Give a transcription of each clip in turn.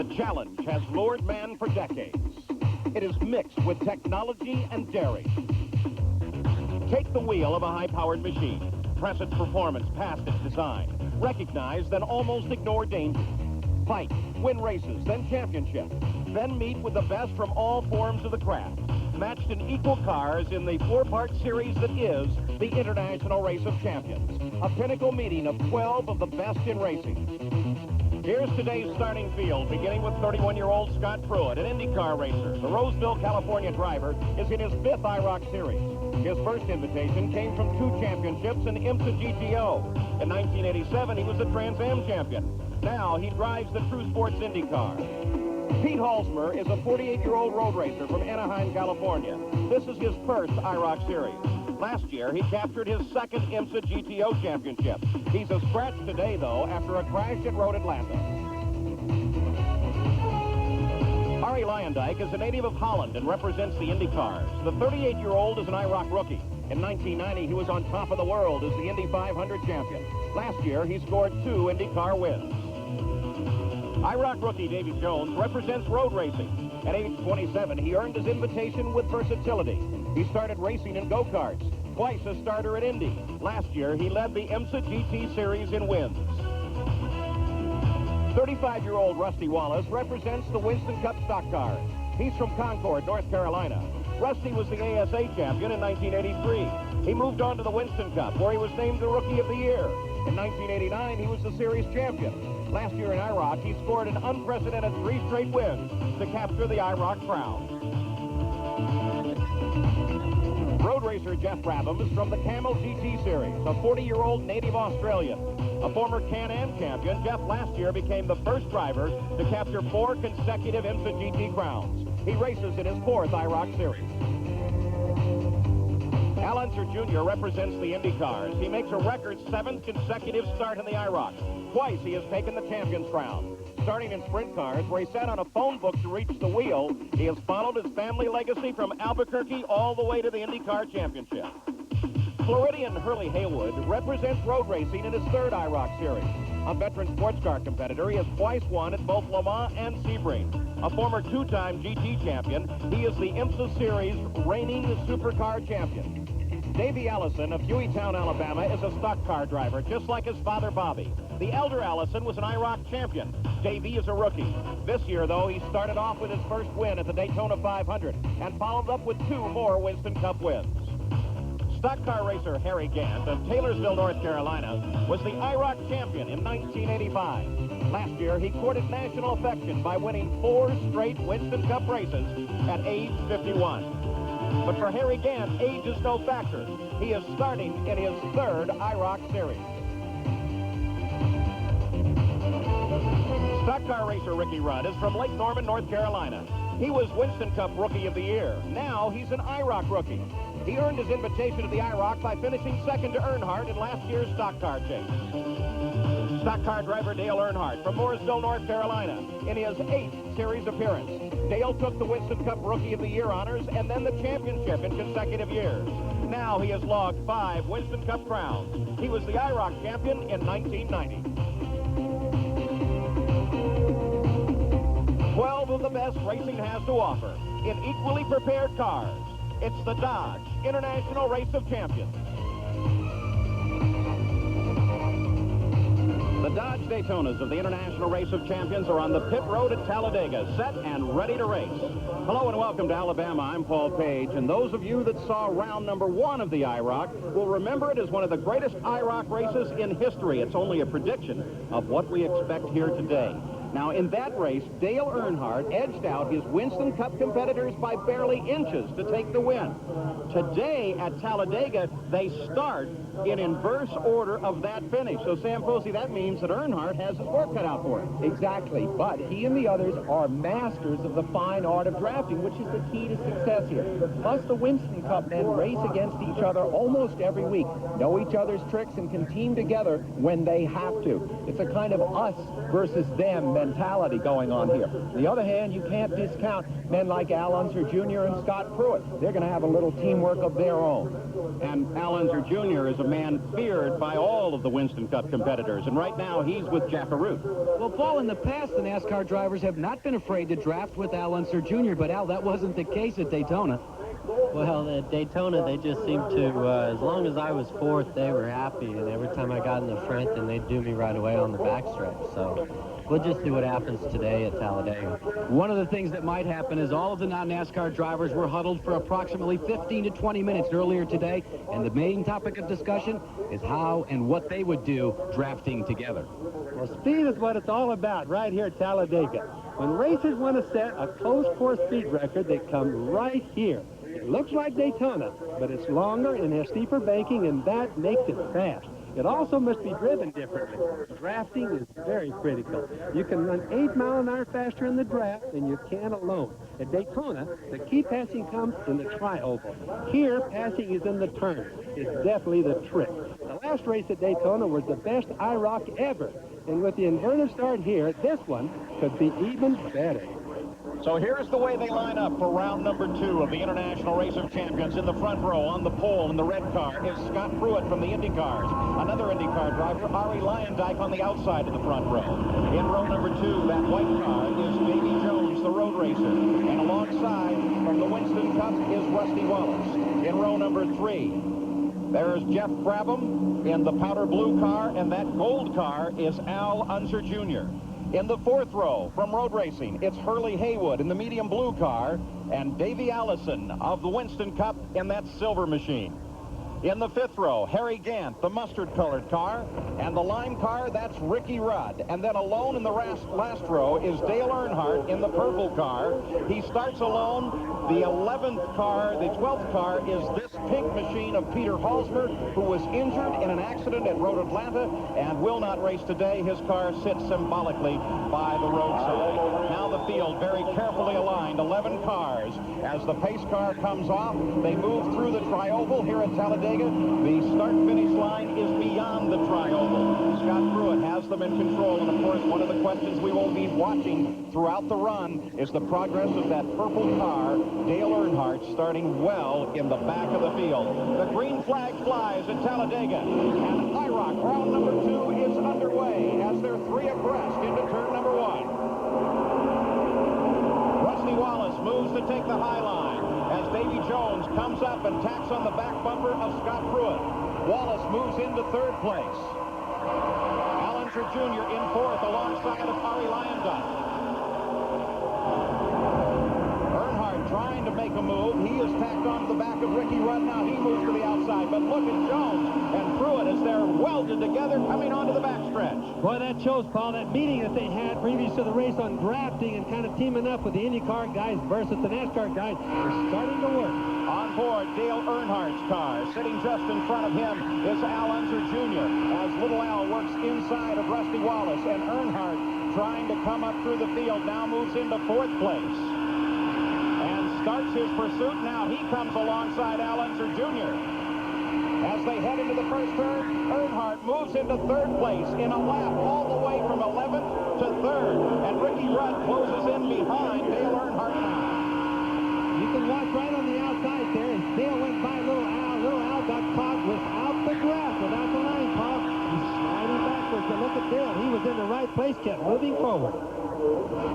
The challenge has lured man for decades. It is mixed with technology and daring. Take the wheel of a high-powered machine. Press its performance past its design. Recognize, then almost ignore danger. Fight, win races, then championships. Then meet with the best from all forms of the craft. Matched in equal cars in the four-part series that is the International Race of Champions. A pinnacle meeting of 12 of the best in racing. Here's today's starting field, beginning with 31-year-old Scott Pruitt, an IndyCar racer. The Roseville, California driver is in his 5th IROC series. His first invitation came from 2 championships in IMSA GTO. In 1987, he was the Trans Am champion. Now he drives the True Sports IndyCar. Pete Halsmer is a 48-year-old road racer from Anaheim, California. This is his first IROC series. Last year, he captured his 2nd IMSA GTO championship. He's a scratch today, though, after a crash at Road Atlanta. Arie Luyendyk is a native of Holland and represents the IndyCars. The 38-year-old is an IROC rookie. In 1990, he was on top of the world as the Indy 500 champion. Last year, he scored 2 IndyCar wins. IROC rookie Davy Jones represents road racing. At age 27, he earned his invitation with versatility. He started racing in go-karts, twice a starter at Indy. Last year, he led the IMSA GT Series in wins. 35-year-old Rusty Wallace represents the Winston Cup stock cars. He's from Concord, North Carolina. Rusty was the ASA champion in 1983. He moved on to the Winston Cup, where he was named the Rookie of the Year. In 1989, he was the series champion. Last year in IROC, he scored an unprecedented 3 straight wins to capture the IROC crown. Road racer Jeff Brabham is from the Camel GT Series, a 40-year-old native Australian. A former Can-Am champion, Jeff last year became the first driver to capture 4 consecutive IMSA GT crowns. He races in his 4th IROC series. Al Unser Jr. represents the IndyCars. He makes a record 7th consecutive start in the IROC. Twice he has taken the champion's crown. Starting in sprint cars, where he sat on a phone book to reach the wheel, he has followed his family legacy from Albuquerque all the way to the IndyCar championship. Floridian Hurley Haywood represents road racing in his 3rd IROC series. A veteran sports car competitor, he has twice won at both Le Mans and Sebring. A former 2-time GT champion, he is the IMSA Series reigning supercar champion. Davey Allison of Hueytown, Alabama, is a stock car driver, just like his father, Bobby. The elder Allison was an IROC champion. Davey is a rookie. This year, though, he started off with his first win at the Daytona 500 and followed up with 2 more Winston Cup wins. Stock car racer Harry Gant of Taylorsville, North Carolina, was the IROC champion in 1985. Last year, he courted national affection by winning 4 straight Winston Cup races at age 51. But for Harry Gant, age is no factor. He is starting in his 3rd IROC series. Stock car racer Ricky Rudd is from Lake Norman, North Carolina. He was Winston Cup Rookie of the Year. Now he's an IROC rookie. He earned his invitation to the IROC by finishing 2nd to Earnhardt in last year's stock car chase. Stock car driver Dale Earnhardt from Mooresville, North Carolina, in his 8th series appearance. Dale took the Winston Cup Rookie of the Year honors and then the championship in consecutive years. Now he has logged 5 Winston Cup crowns. He was the IROC champion in 1990. 12 of the best racing has to offer in equally prepared cars. It's the Dodge International Race of Champions. The Dodge Daytonas of the International Race of Champions are on the pit road at Talladega, set and ready to race. Hello and welcome to Alabama. I'm Paul Page, and those of you that saw round number 1 of the IROC will remember it as one of the greatest IROC races in history. It's only a prediction of what we expect here today. Now, in that race, Dale Earnhardt edged out his Winston Cup competitors by barely inches to take the win. Today at Talladega, they start in inverse order of that finish. So, Sam Posey, that means that Earnhardt has his work cut out for him. Exactly, but he and the others are masters of the fine art of drafting, which is the key to success here. Plus, the Winston Cup men race against each other almost every week, know each other's tricks, and can team together when they have to. It's a kind of us versus them mentality going on here. On the other hand, you can't discount men like Al Unser Jr. and Scott Pruitt. They're going to have a little teamwork of their own. And Al Unser Jr. is a man feared by all of the Winston Cup competitors, and right now he's with Jack Arute. Well, Paul, in the past, the NASCAR drivers have not been afraid to draft with Al Unser Jr., but Al, that wasn't the case at Daytona. Well, at Daytona, they just seemed to, as long as I was fourth, they were happy, and every time I got in the front, then they'd do me right away on the backstretch. So we'll just see what happens today at Talladega. One of the things that might happen is all of the non-NASCAR drivers were huddled for approximately 15 to 20 minutes earlier today, and the main topic of discussion is how and what they would do drafting together. Well, speed is what it's all about right here at Talladega. When racers want to set a closed course speed record, they come right here. It looks like Daytona, but it's longer and has steeper banking, and that makes it fast. It also must be driven differently. Drafting is very critical. You can run 8 miles an hour faster in the draft than you can alone. At Daytona, the key passing comes in the tri-oval. Here, passing is in the turn. It's definitely the trick. The last race at Daytona was the best IROC ever. And with the inverted start here, this one could be even better. So here's the way they line up for round number 2 of the International Race of Champions. In the front row, on the pole in the red car, is Scott Pruitt from the IndyCars. Another IndyCar driver, Arie Luyendyk, on the outside of the front row. In row number 2, that white car, is Davy Jones, the road racer. And alongside, from the Winston Cup, is Rusty Wallace. In row number 3, there's Jeff Brabham in the powder blue car, and that gold car is Al Unser Jr. In the 4th row, from road racing, it's Hurley Haywood in the medium blue car and Davey Allison of the Winston Cup in that silver machine. In the 5th row, Harry Gant, the mustard-colored car, and the lime car, that's Ricky Rudd. And then alone in the last row is Dale Earnhardt in the purple car. He starts alone. The 11th car, the 12th car, is this pink machine of Peter Halsmer, who was injured in an accident at Road Atlanta and will not race today. His car sits symbolically by the roadside. Now the field very carefully aligned, 11 cars. As the pace car comes off, they move through the tri-oval here at Talladega. The start-finish line is beyond the tri-oval. Scott Pruitt has them in control, and of course, one of the questions we will be watching throughout the run is the progress of that purple car, Dale Earnhardt, starting well in the back of the field. The green flag flies at Talladega, and IROC round number 2 is underway as they're 3 abreast into turn number 1. Rusty Wallace moves to take the high line as Davy Jones comes up and tacks on the back bumper of Scott Pruitt. Wallace moves into 3rd place. Al Unser Jr. in 4th alongside of Arie Luyendyk. Earnhardt trying to make a move. He is tacked onto the back of Ricky Rudd. Now he moves to the outside, but look at Jones and Pruitt as they're welded together coming onto the backstretch. Boy, that shows, Paul, that meeting that they had previous to the race on drafting and kind of teaming up with the IndyCar guys versus the NASCAR guys are starting to work. On board, Dale Earnhardt's car. Sitting just in front of him is Al Unser Jr. as Little Al works inside of Rusty Wallace, and Earnhardt trying to come up through the field now moves into 4th place and starts his pursuit. Now he comes alongside Al Unser Jr. As they head into the first turn, Earnhardt moves into 3rd place in a lap all the way from 11th to 3rd, and Ricky Rudd closes in behind Dale Earnhardt now. You can watch right on the outside there, and Dale went by Little Al. Little Al got caught without the draft, without the line, Paul. He's sliding backwards, but look at Dale. He was in the right place, kept moving forward.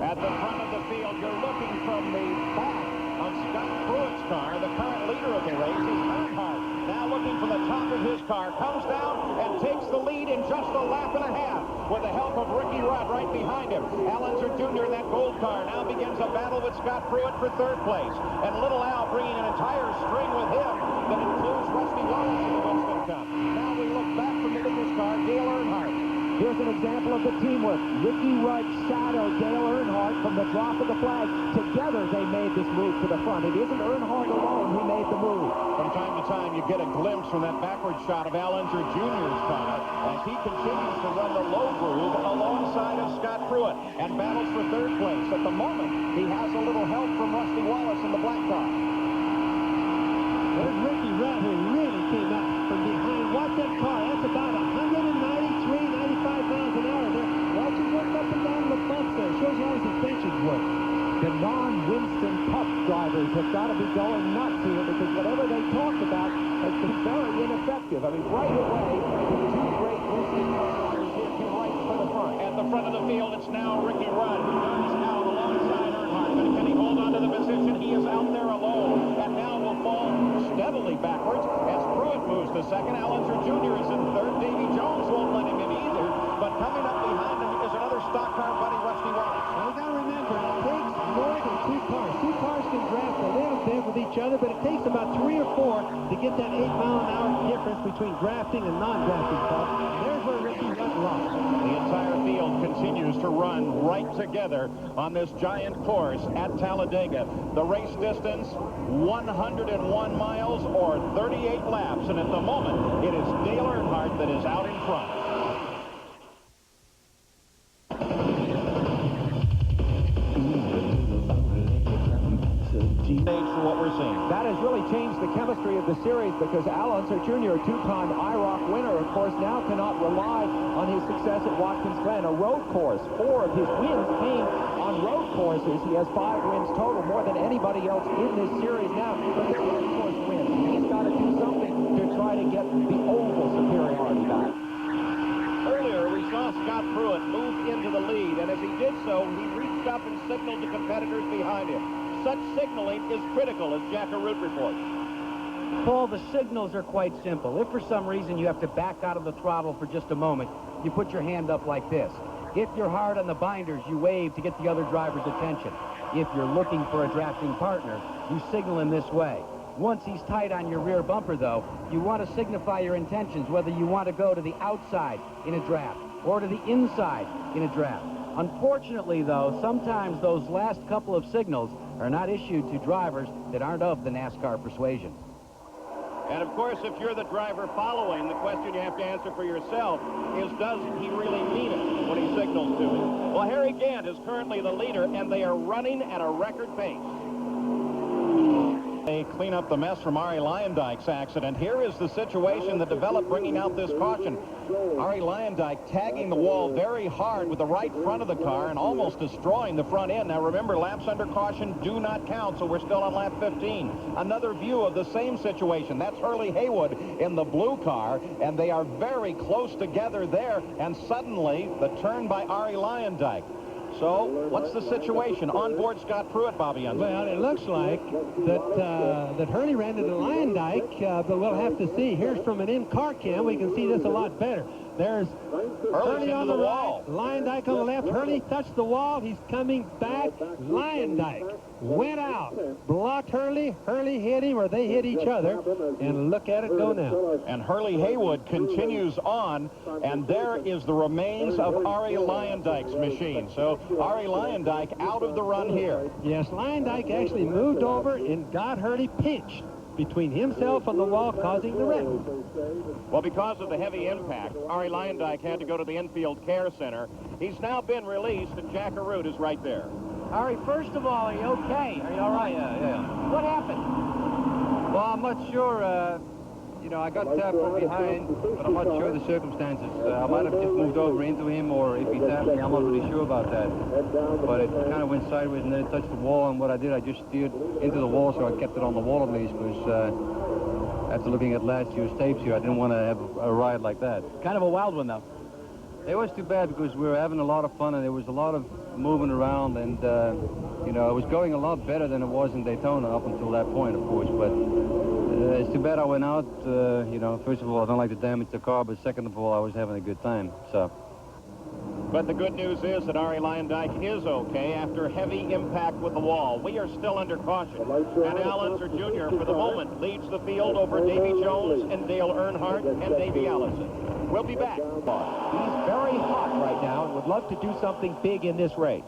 At the front of the field, you're looking from the back of Scott Pruitt's car. The current leader of the race is Earnhardt. Now looking from the top of his car, comes down and takes the lead in just a lap and a half with the help of Ricky Rudd right behind him. Al Unser Jr. in that gold car now begins a battle with Scott Pruitt for 3rd place. And Little Al bringing an entire string with him that includes Rusty Wallace in the Winston Cup. Now we look back from the leader's car, Dale Earnhardt. Here's an example of the teamwork. Ricky Rudd shadowed Dale Earnhardt from the drop of the flag. Together they made this move to the front. It isn't Earnhardt alone who made the move. From time to time, you get a glimpse from that backward shot of Al Unser Jr.'s car as he continues to run the low groove alongside of Scott Pruitt and battles for 3rd place. At the moment, he has a little help from Rusty Wallace in the black car. There's Ricky Rudd, who really came up from behind. Watch that car. That's about 193, 95 miles an hour there. Watch him work up and down the bumps there. shows you how his intentions work. The non-Winston Cup drivers have got to be going nuts here because whatever they talked about has been very ineffective. I mean, right away, the two great Winston Cup drivers here came right for the front. At the front of the field, it's now Ricky Rudd, who turns out alongside Earnhardt. But can he hold on to the position? He is out there alone, and now will fall steadily backwards as Pruitt moves to second. Alonso Jr. is in third. Davy Jones won't let him in either, but coming up behind him is another stock car buddy, Rusty Wallace. Well, you got to remember, it takes more than two cars. Two cars can draft a little bit with each other, but it takes about 3 or 4 to get that 8-mile-an-hour difference between drafting and non-drafting cars. There's where Ricky Rudd lost. The entire field continues to run right together on this giant course at Talladega. The race distance, 101 miles or 38 laps, and at the moment, it is Dale Earnhardt that is out in front. For what we're seeing. That has really changed the chemistry of the series because Alonso Jr., a two-time IROC winner, of course, now cannot rely on his success at Watkins Glen, a road course. 4 of his wins came on road courses. He has 5 wins total, more than anybody else in this series now. But the road course wins. He's got to do something to try to get the oval superiority back. Earlier, we saw Scott Pruitt move into the lead, and as he did so, he reached up and signaled to competitors behind him. Such signaling is critical, as Jack Arute reports. Paul, the signals are quite simple. If for some reason you have to back out of the throttle for just a moment, you put your hand up like this. If you're hard on the binders, you wave to get the other driver's attention. If you're looking for a drafting partner, you signal in this way. Once he's tight on your rear bumper, though, you want to signify your intentions, whether you want to go to the outside in a draft or to the inside in a draft. Unfortunately, though, sometimes those last couple of signals are not issued to drivers that aren't of the NASCAR persuasion. And, of course, if you're the driver following, the question you have to answer for yourself is, does he really mean it when he signals to him? Well, Harry Gant is currently the leader, and they are running at a record pace. They clean up the mess from Arie Luyendyk's accident. Here is the situation that developed bringing out this caution. Arie Luyendyk tagging the wall very hard with the right front of the car and almost destroying the front end. Now remember, laps under caution do not count, so we're still on lap 15. Another view of the same situation. That's Hurley Haywood in the blue car, and they are very close together there, and suddenly the turn by Arie Luyendyk. So, what's the situation? On board Scott Pruitt, Bobby Unser. Well, it looks like that Hurley ran into Luyendyk, but we'll have to see. Here's from an in-car cam. We can see this a lot better. There's Hurley on the wall. Luyendyk on the left. Hurley touched the wall. He's coming back. Luyendyk went out, blocked Hurley. Hurley hit him, or they hit each other. And look at it go now. And Hurley Haywood continues on, and there is the remains of Arie Luyendyk's machine. So Arie Luyendyk out of the run here. Yes, Luyendyk actually moved over and got Hurley pinched between himself and the wall, causing the wreck. Well, because of the heavy impact, Arie Luyendyk had to go to the infield care center. He's now been released, and Jack Arute is right there. Arie, first of all, are you okay? Are you all right? Yeah. What happened? Well, I'm not sure. You know, I got tapped from behind, but I'm not sure the circumstances. I might have just moved over into him, or if he tapped me, I'm not really sure about that. But it kind of went sideways, and then it touched the wall, and what I did, I just steered into the wall, so I kept it on the wall at least, because after looking at last year's tapes here, I didn't want to have a ride like that. Kind of a wild one, though. It was too bad because we were having a lot of fun, and there was a lot of moving around, and you know, it was going a lot better than it was in Daytona up until that point, of course. But it's too bad I went out. You know, first of all, I don't like to damage the car, but second of all, I was having a good time. So. But the good news is that Arie Luyendyk is okay after heavy impact with the wall. We are still under caution. And Al Unser Jr., for the moment, leads the field over Davy Jones and Dale Earnhardt and Davey Allison. We'll be back. He's very hot right now and would love to do something big in this race.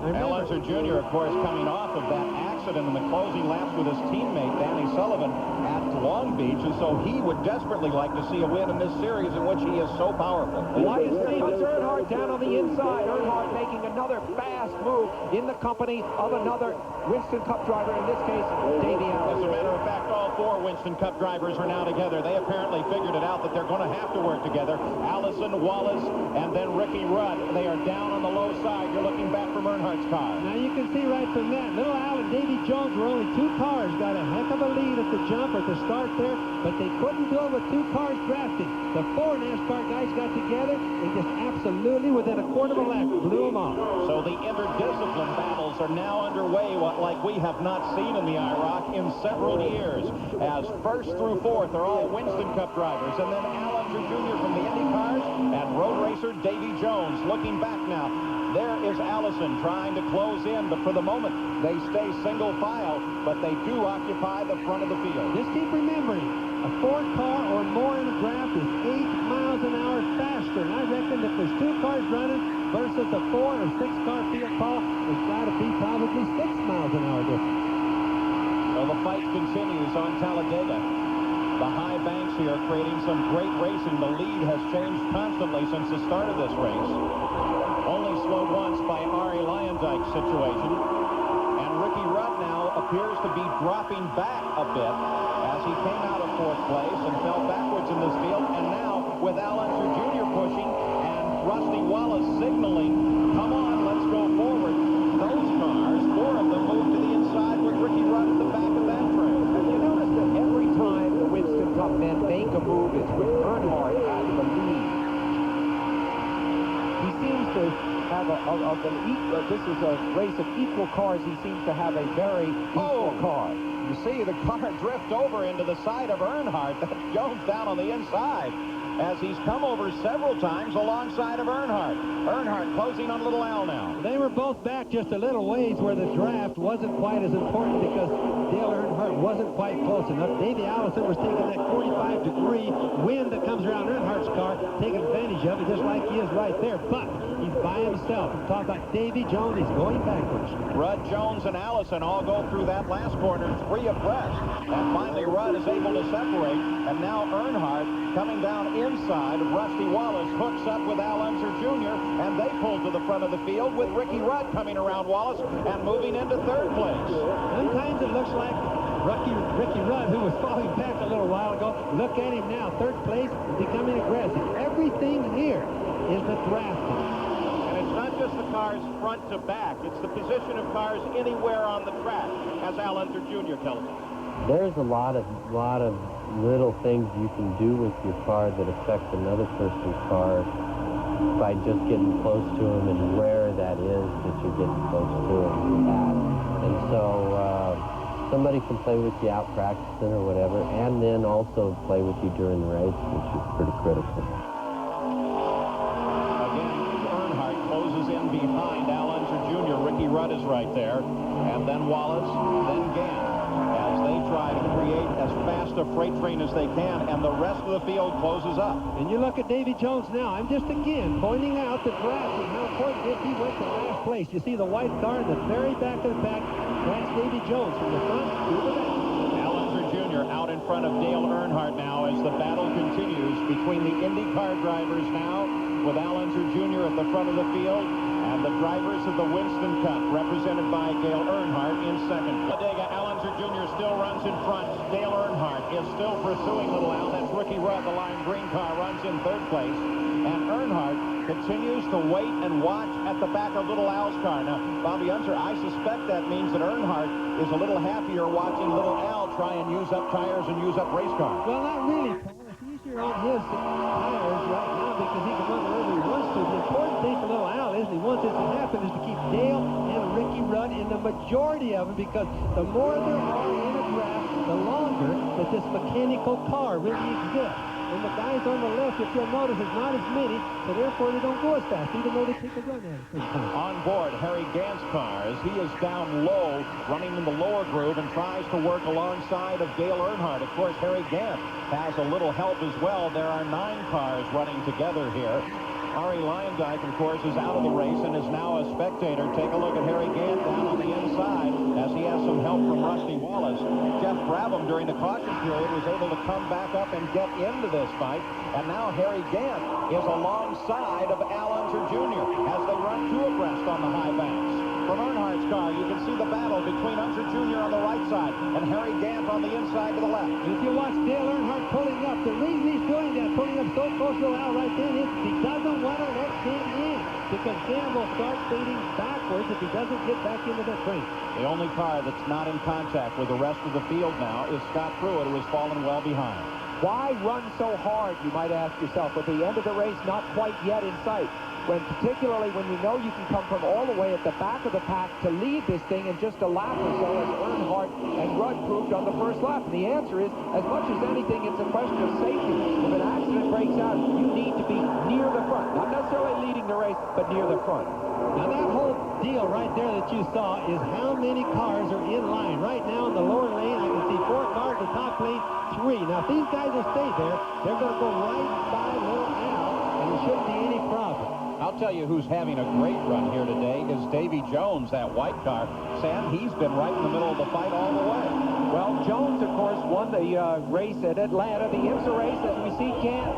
Al Unser Jr., of course, coming off of that accident in the closing laps with his teammate, Danny Sullivan, at Long Beach, and so he would desperately like to see a win in this series in which he is so powerful. What is Davis Earnhardt down on the inside? Earnhardt making another fast move in the company of another Winston Cup driver, in this case, Davey Allison. As a matter of fact, all 4 Winston Cup drivers are now together. They apparently figured it out that they're going to have to work together. Allison, Wallace, and then Ricky Rudd. They are down on the low side. You're looking back from Earnhardt's car. Now you can see right from that, little Al and Davy Jones were only 2 cars, got a heck of a lead at the jump or at the start there, but they couldn't do it with 2 cars drafting. The 4 NASCAR guys got together and just absolutely within a quarter of a lap blew them off. So the interdiscipline battles are now underway, like we have not seen in the IROC in several years, as first through fourth are all Winston Cup drivers, and then Al Unser Jr. from the Indy cars and road racer Davy Jones. Looking back now, there is Allison trying to close in, but for the moment they stay single file, but they do occupy the front of the field. Just keep remembering, a 4-car or more in a draft is 8 miles an hour faster, and I reckon if there's 2 cars running versus a 4 or 6-car field, Paul, it's got to be probably 6 miles an hour difference. Well, the fight continues on Talladega. The high banks here creating some great racing. The lead has changed constantly since the start of this race. Only slowed once by Arie Luyendyk's situation. And Ricky Rudd now appears to be dropping back a bit as he came out of 4th place and fell backwards in this field. And now with Al Unser Jr. pushing and Rusty Wallace signaling, come on, let's go forward. Those cars, 4 of them moved to the inside with Ricky Rudd at the back of that train. Have you noticed that every time the Winston Cup men make a move, it's with Earnhardt as the lead? He seems to have this is a race of equal cars. He seems to have a very equal car. You see the car drift over into the side of Earnhardt. That's Jones down on the inside as he's come over several times alongside of Earnhardt. Earnhardt closing on little Al now. They were both back just a little ways where the draft wasn't quite as important because Dale Earnhardt wasn't quite close enough. Davey Allison was taking that 45-degree wind that comes around Earnhardt's car, taking advantage of it just like he is right there. But he's by himself. Talk about Davy Jones, he's going backwards. Rudd, Jones, and Allison all go through that last corner 3 abreast. And finally Rudd is able to separate. And now Earnhardt coming down inside of Rusty Wallace hooks up with Al Unser Jr. and they pull to the front of the field with Ricky Rudd coming around Wallace and moving into 3rd place. Sometimes it looks like Ricky Rudd, who was falling back a little while ago, look at him now, 3rd place, becoming aggressive. Everything here is the drafting. And it's not just the cars front to back, it's the position of cars anywhere on the track, as Al Unser Jr. tells us. There's a lot of little things you can do with your car that affect another person's car by just getting close to him and where that is that you're getting close to him at. And so somebody can play with you out practicing or whatever, and then also play with you during the race, which is pretty critical. Again, Earnhardt closes in behind Al Unser Jr. Ricky Rudd is right there. And then Wallace, then Gant, as they try to create as fast a freight train as they can, and the rest of the field closes up. And you look at Davy Jones now. I'm just again pointing out the draft and how important it is he went to last place. You see the white car in the very back of the pack. That's Davy Jones from the front to the back. Al Unser Jr. out in front of Dale Earnhardt now as the battle continues between the IndyCar drivers now, with Al Unser Jr. at the front of the field, and the drivers of the Winston Cup, represented by Dale Earnhardt in 2nd. Talladega, Al Unser Jr. still runs in front. Dale Earnhardt is still pursuing little Al. That's Ricky Rudd. The lime green car runs in 3rd place. And Earnhardt continues to wait and watch at the back of little Al's car. Now, Bobby Unser, I suspect that means that Earnhardt is a little happier watching little Al try and use up tires and use up race cars. Well, not really, Paul. It's easier on his tires right now because he can run wherever he wants to. The important thing for little Al is, and he wants this to happen, is to keep Dale and Ricky Rudd in the majority of them, because the more there are in a draft, the longer that this mechanical car really exists. And the guys on the left, if you'll notice, is not as many, so therefore they don't go as fast, even though they take a run at it sometimes. On board Harry Gant's car as he is down low, running in the lower groove and tries to work alongside of Dale Earnhardt. Of course, Harry Gant has a little help as well. There are 9 cars running together here. Arie Luyendyk, of course, is out of the race and is now a spectator. Take a look at Harry Gant down on the inside as he has some help from Rusty Wallace. Jeff Brabham, during the caution period, was able to come back up and get into this fight. And now Harry Gant is alongside of Al Unser Jr. as they run 2 abreast on the high banks. From Earnhardt's car, you can see the battle between Unser Jr. on the right side and Harry Gant on the inside to the left. If you watch Dale Earnhardt pulling up, the reason he's doing that, pulling up so close to Al right then, is he doesn't want to let him in. because Dan will start fading backwards if he doesn't get back into the frame. The only car that's not in contact with the rest of the field now is Scott Pruitt, who has fallen well behind. Why run so hard, you might ask yourself, with the end of the race not quite yet in sight? Particularly when you know you can come from all the way at the back of the pack to lead this thing in just a lap or so, as Earnhardt and Rudd proved on the first lap. And the answer is, as much as anything, it's a question of safety. If an accident breaks out, you need to be near the front. Not necessarily leading the race, but near the front. Now that whole deal right there that you saw is how many cars are in line. Right now in the lower lane, I can see 4 cars, the top lane 3. Now if these guys will stay there, they're going to go right by little Al, and there shouldn't be any problem. I'll tell you who's having a great run here today is Davy Jones, that white car. Sam, he's been right in the middle of the fight all the way. Well, Jones, of course, won the race at Atlanta. The IMSA race, as we see Gant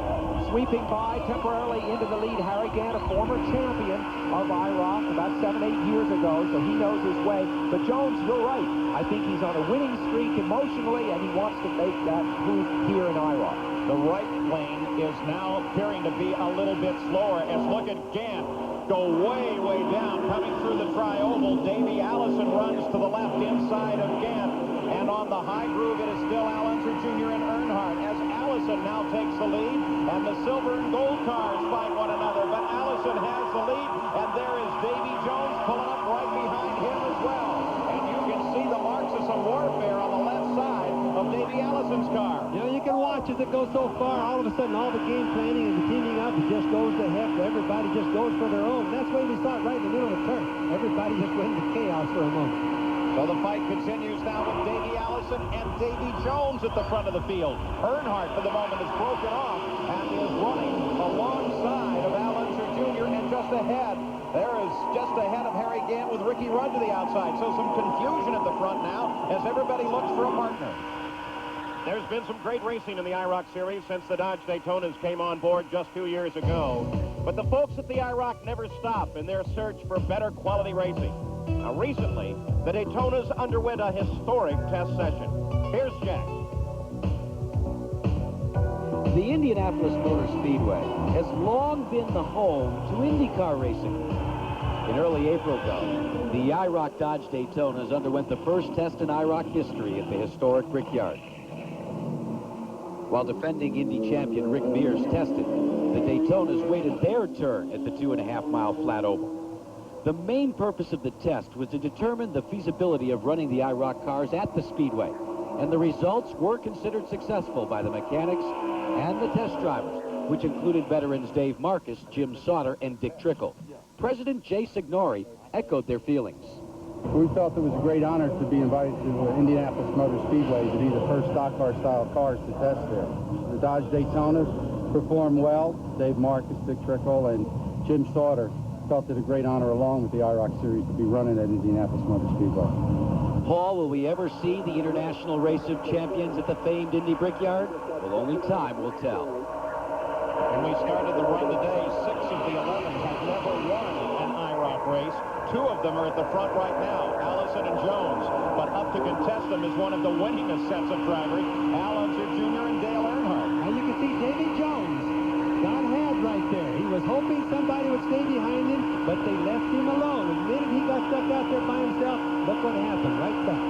sweeping by temporarily into the lead. Harry Gant, a former champion of IROC about 7-8 years ago, so he knows his way. But Jones, you're right. I think he's on a winning streak emotionally, and he wants to make that move here in IROC. The right lane is now appearing to be a little bit slower, as look at Gant go way, way down, coming through the tri-oval. Davey Allison runs to the left inside of Gant, and on the high groove it is still Al Unser Jr. and Earnhardt, as Allison now takes the lead, and the silver and gold cars fight one another, but Allison has the lead, and there is Davy Jones pulling up right behind him as well, and you can see the marks of some warfare on the left side of Davey Allison's car. You know, you can watch as it goes so far, all of a sudden all the game planning and the teaming up, it just goes to heck. Everybody just goes for their own. That's why we saw it right in the middle of the turn. Everybody just went into chaos for a moment. So the fight continues now with Davey Allison and Davy Jones at the front of the field. Earnhardt, for the moment, is broken off and is running alongside of Al Unser Jr. and just ahead. There is just ahead of Harry Gant with Ricky Rudd to the outside. So some confusion at the front now as everybody looks for a partner. There's been some great racing in the IROC series since the Dodge Daytonas came on board just 2 years ago. But the folks at the IROC never stop in their search for better quality racing. Now, recently, the Daytonas underwent a historic test session. Here's Jack. The Indianapolis Motor Speedway has long been the home to IndyCar racing. In early April, though, the IROC Dodge Daytonas underwent the first test in IROC history at the historic Brickyard. While defending Indy champion Rick Mears tested, the Daytonas waited their turn at the 2.5-mile flat oval. The main purpose of the test was to determine the feasibility of running the IROC cars at the Speedway, and the results were considered successful by the mechanics and the test drivers, which included veterans Dave Marcus, Jim Sauter, and Dick Trickle. President Jay Signori echoed their feelings. We felt it was a great honor to be invited to Indianapolis Motor Speedway to be the first stock car style cars to test there. The Dodge Daytonas performed well. Dave Marcus, Dick Trickle, and Jim Sauter felt it a great honor, along with the IROC series, to be running at Indianapolis Motor Speedway. Paul, will we ever see the International Race of Champions at the famed Indy Brickyard? Well, only time will tell. When we started the run today, 6 of the 11 have never won an IROC race. 2 of them are at the front right now, Allison and Jones. But up to contest them is one of the winningest sets of drivers, Al Unser Jr. and Dale Earnhardt. Now you can see Davy Jones got ahead right there. He was hoping somebody would stay behind him, but they left him alone. The minute he got stuck out there by himself, look what happened, right back.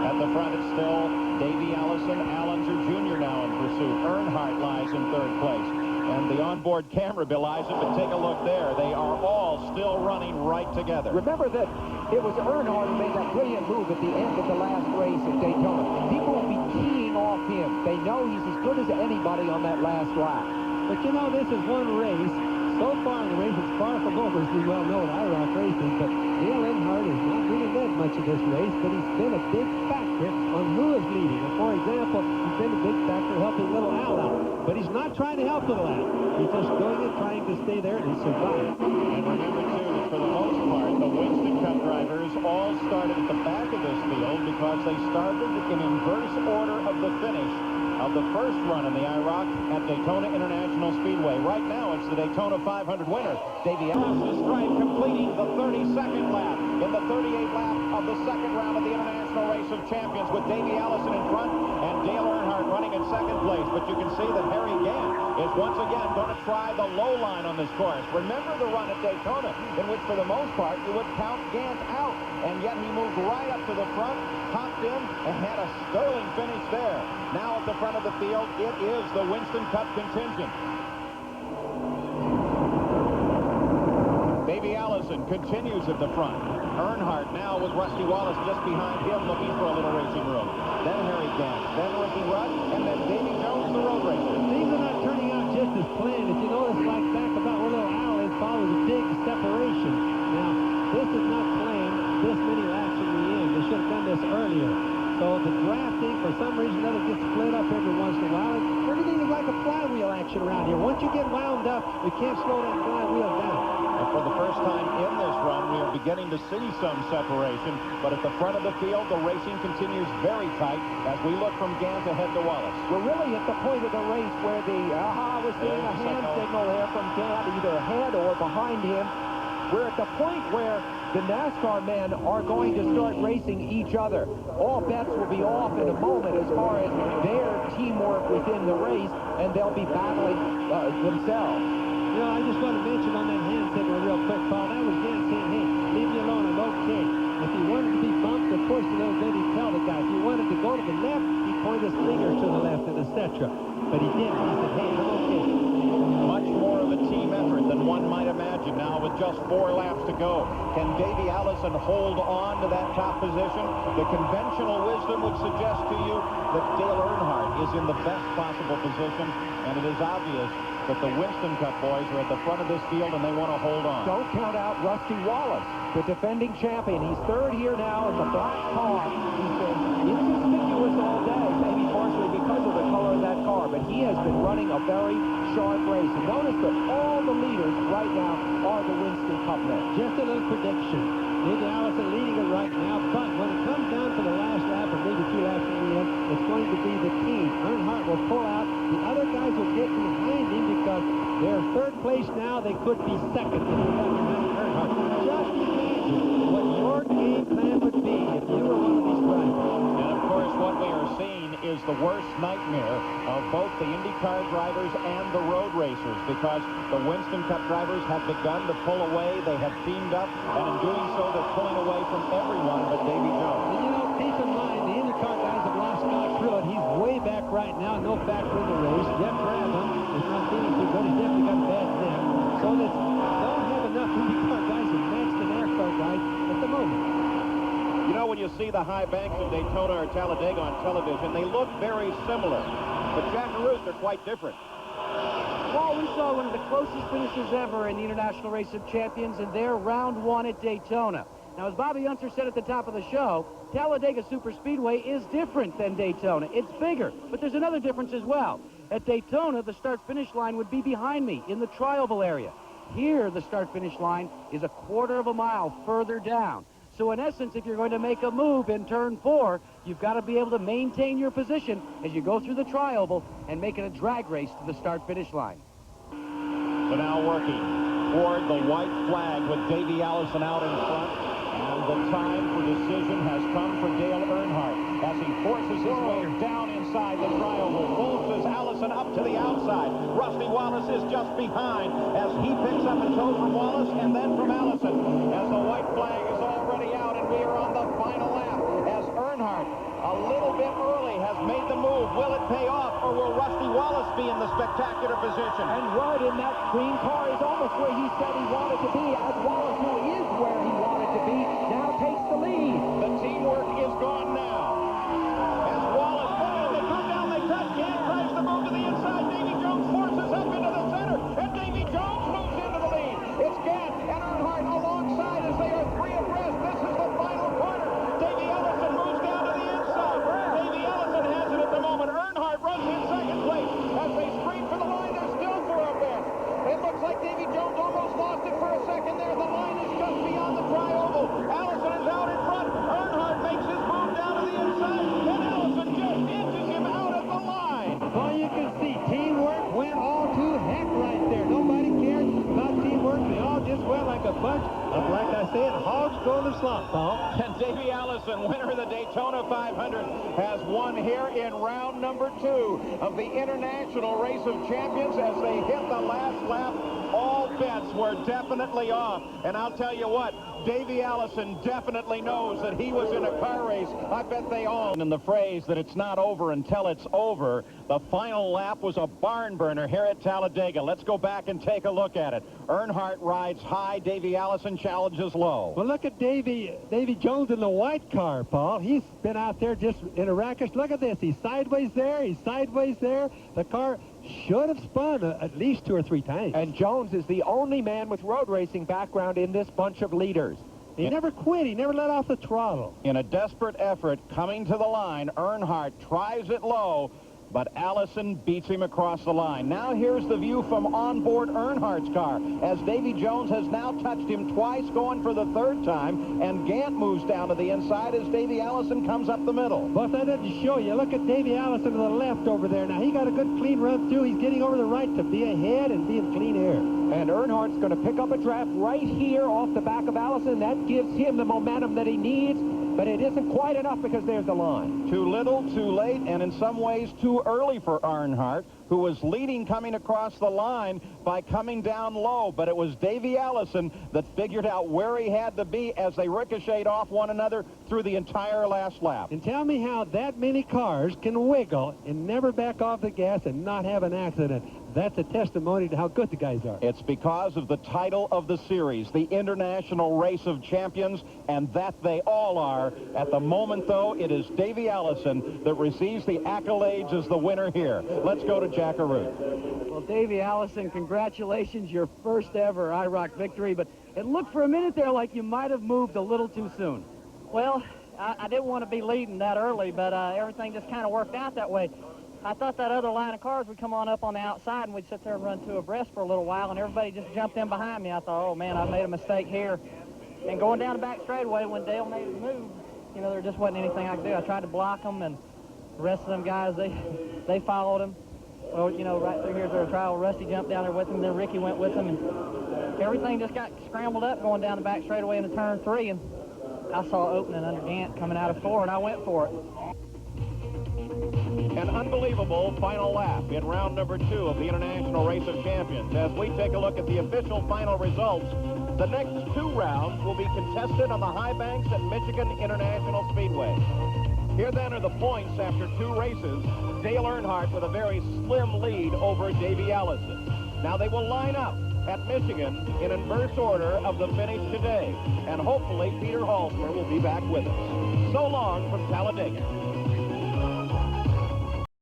At the front, it's still Davey Allison, Al Unser Jr. now in pursuit. Earnhardt lies in 3rd place. And the onboard camera belies it, but take a look there. They are all still running right together. Remember that it was Earnhardt who made that brilliant move at the end of the last race at Daytona. People will be keying off him. They know he's as good as anybody on that last lap. But you know, this is one race. So far in the race, it's far from over, as we well know, in IROC racing. But Dale Earnhardt has not really led much of this race, but he's been a big factor on who is leading. And for example, he's been a big factor helping little Al out. But he's not trying to help little Al. He's just going and trying to stay there and survive. And remember, too, that for the most part, the Winston Cup drivers all started at the back of this field because they started in inverse order of the finish of the first run in the IROC at Daytona International Speedway. Right now, it's the Daytona 500 winner, Davey Allison, stripe completing the 32nd lap. in the 38th lap of the second round of the International Race of Champions, with Davey Allison in front and Dale Earnhardt running in second place. But you can see that Harry Gant is once again going to try the low line on this course. Remember the run at Daytona, in which for the most part you would count Gant out, and yet he moved right up to the front, hopped in, and had a sterling finish there. Now at the front of the field, it is the Winston Cup contingent. Davey Allison continues at the front. Earnhardt now with Rusty Wallace just behind him, looking for a little racing room. Then Harry Gant, then Ricky Rudd, and then Davey Jones, the road racer. Things are not turning out just as planned. If you notice, like back about where little Al is, follows a big separation. Now, this is not planned this many laps in the end. They should have done this earlier. So the drafting, for some reason or other, gets split up every once in a while. And everything is like a flywheel action around here. Once you get wound up, you can't slow that flywheel down. And for the first time in this run, we are beginning to see some separation. But at the front of the field, the racing continues very tight as we look from Gant ahead to Wallace. We're really at the point of the race where we're seeing a hand signal there from Gant, either ahead or behind him. We're at the point where the NASCAR men are going to start racing each other. All bets will be off in a moment as far as their teamwork within the race, and they'll be battling themselves. You know, I just want to mention on that hand signal real quick, Paul, that was Gant saying, hey, leave me alone, I'm okay. If he wanted to be bumped or pushed a little bit, he'd tell the guy. If he wanted to go to the left, he'd point his finger to the left, and etc. But he didn't. He said, hey, I'm okay. Much more of a team effort than one might imagine now with just 4 laps to go. Can Davey Allison hold on to that top position? The conventional wisdom would suggest to you that Dale Earnhardt is in the best possible position, and it is obvious that the Winston Cup boys are at the front of this field and they want to hold on. Don't count out Rusty Wallace, the defending champion. He's third here now in the black car. He's been inconspicuous all day, maybe partially because of the color of that car, but he has been running a very sharp race. And notice that all the leaders right now are the Winston Cup men. Just a little prediction. Davey Allison leading it right now, but when it comes down to the last lap, or maybe 2 laps in the end, it's going to be the team. Earnhardt will pull out. The other guys will get behind him because they're third place now. They could be second if they got behind Earnhardt. Just imagine what your game plan would be if you were one of these drivers. And of course, what we are seeing is the worst nightmare of both the IndyCar drivers and the road racers, because the Winston Cup drivers have begun to pull away. They have teamed up, and in doing so, they're pulling away from everyone but Davey Jones. And you know, keep in mind, the IndyCar guys have lost Scott Pruitt. He's way back right now, no factor in the race. Jeff Brabham is not feeling too good. He's definitely got a bad neck. So they don't have enough IndyCar guys to match the NASCAR guys at the moment. You know, when you see the high banks of Daytona or Talladega on television, they look very similar. But Jack and Ruth are quite different. Well, we saw one of the closest finishes ever in the International Race of Champions in their round 1 at Daytona. Now, as Bobby Unser said at the top of the show, Talladega Superspeedway is different than Daytona. It's bigger, but there's another difference as well. At Daytona, the start-finish line would be behind me in the trioval area. Here, the start-finish line is a 1/4 of a mile further down. So in essence, if you're going to make a move in turn 4, you've got to be able to maintain your position as you go through the trioval and make it a drag race to the start-finish line. So now working toward the white flag with Davey Allison out in front. And the time for decision has come for Dale Earnhardt as he forces his way down inside the trioval. Pulls Allison up to the outside. Rusty Wallace is just behind as he picks up a toe from Wallace and then from Allison. As the white flag is already out and we are on the final lap as Earnhardt, a little bit early, has made the move. Will it pay off, or will Rusty Wallace be in the spectacular position? And Rudd in that green car is almost where he said he wanted to be, as Wallace, who is where he wanted to be, now takes the lead. The teamwork is gone now. As Wallace, they come down, they touch, Gant tries to move to the inside. Davey Jones forces up into the center, and Davey Jones moves into the lead. It's Gant and Earnhardt alongside as they are 3 abreast. This is the final corner. Davey Allison moves down to the inside. Davey Allison has it at the moment. Earnhardt runs in second place. As they scream for the line, there's still 4 up there. It looks like Davey Jones almost lost it for a second there. The line is just beyond the trioval. on the slot, Paul. And Davey Allison, winner of the Daytona 500, has won here in round number 2 of the International Race of Champions. As they hit the last lap, all bets were definitely off. And I'll tell you what, Davey Allison definitely knows that he was in a car race. I bet they all. In the phrase that it's not over until it's over, the final lap was a barn burner here at Talladega. Let's go back and take a look at it. Earnhardt rides high. Davey Allison challenges low. Well, look at Davey Jones in the white car, Paul. He's been out there just in a racket. Look at this. He's sideways there. He's sideways there. The car should have spun at least 2 or 3 times. And Jones is the only man with road racing background in this bunch of leaders. He never quit. He never let off the throttle. In a desperate effort, coming to the line, Earnhardt tries it low, but Allison beats him across the line. Now here's the view from onboard Earnhardt's car, as Davey Jones has now touched him twice, going for the 3rd time, and Gant moves down to the inside as Davey Allison comes up the middle. But that doesn't show you. Look at Davey Allison to the left over there. Now, he got a good clean run through. He's getting over the right to be ahead and be in clean air. And Earnhardt's going to pick up a draft right here off the back of Allison. That gives him the momentum that he needs, but it isn't quite enough because there's the line. Too little, too late, and in some ways too early for Earnhardt, who was leading coming across the line by coming down low. But it was Davey Allison that figured out where he had to be as they ricocheted off one another through the entire last lap. And tell me how that many cars can wiggle and never back off the gas and not have an accident. That's a testimony to how good the guys are. It's because of the title of the series, the International Race of Champions, and that they all are. At the moment, though, it is Davey Allison that receives the accolades as the winner here. Let's go to Jack Arute. Well, Davey Allison, congratulations, your first ever IROC victory, but it looked for a minute there like you might have moved a little too soon. Well, I didn't want to be leading that early, but everything just kind of worked out that way. I thought that other line of cars would come on up on the outside and we'd sit there and run 2 abreast for a little while, and everybody just jumped in behind me. I thought, oh man, I made a mistake here. And going down the back straightaway when Dale made his move, you know, there just wasn't anything I could do. I tried to block them, and the rest of them guys, they followed him. Well, you know, right through here's their trial. Rusty jumped down there with him, then Ricky went with him, and everything just got scrambled up going down the back straightaway into turn 3, and I saw opening under Gant coming out of 4, and I went for it. An unbelievable final lap in round number 2 of the International Race of Champions. As we take a look at the official final results, the next 2 rounds will be contested on the high banks at Michigan International Speedway. Here then are the points after 2 races. Dale Earnhardt with a very slim lead over Davey Allison. Now they will line up at Michigan in inverse order of the finish today. And hopefully Peter Halsmer will be back with us. So long from Talladega.